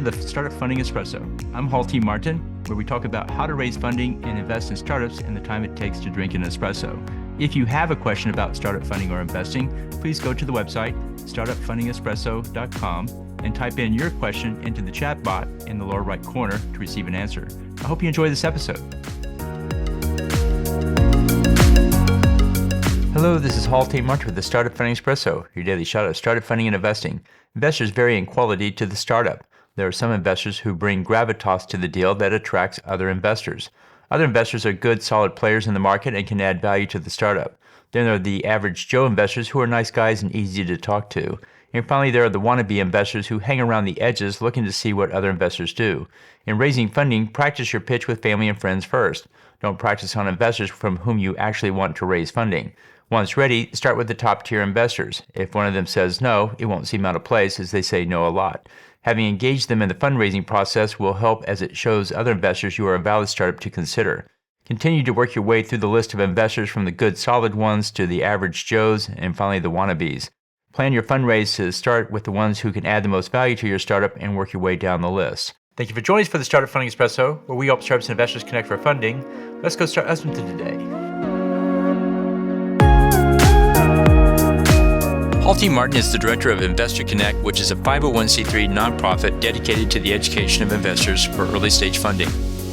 to the Startup Funding Espresso. I'm Hall T. Martin, where we talk about how to raise funding and invest in startups and the time it takes to drink an espresso. If you have a question about startup funding or investing, please go to the website, startupfundingespresso.com, and type in your question into the chat bot in the lower right corner to receive an answer. I hope you enjoy this episode. Hello, this is Hall T. Martin with the Startup Funding Espresso, your daily shot of startup funding and investing. Investors vary in quality to the startup. There are some investors who bring gravitas to the deal that attracts other investors. Other investors are good, solid players in the market and can add value to the startup. Then there are the average Joe investors who are nice guys and easy to talk to. And finally, there are the wannabe investors who hang around the edges looking to see what other investors do. In raising funding, practice your pitch with family and friends first. Don't practice on investors from whom you actually want to raise funding. Once ready, start with the top-tier investors. If one of them says no, it won't seem out of place as they say no a lot. Having engaged them in the fundraising process will help as it shows other investors you are a valid startup to consider. Continue to work your way through the list of investors from the good solid ones to the average Joes and finally the wannabes. Plan your fundraise to start with the ones who can add the most value to your startup and work your way down the list. Thank you for joining us for the Startup Funding Espresso, where we help startups and investors connect for funding. Let's go start us into today. Hall T. Martin is the director of Investor Connect, which is a 501c3 nonprofit dedicated to the education of investors for early stage funding.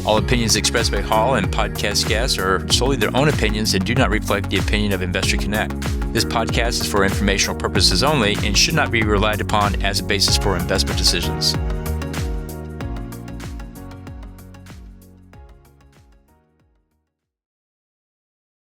All opinions expressed by Hall and podcast guests are solely their own opinions and do not reflect the opinion of Investor Connect. This podcast is for informational purposes only and should not be relied upon as a basis for investment decisions.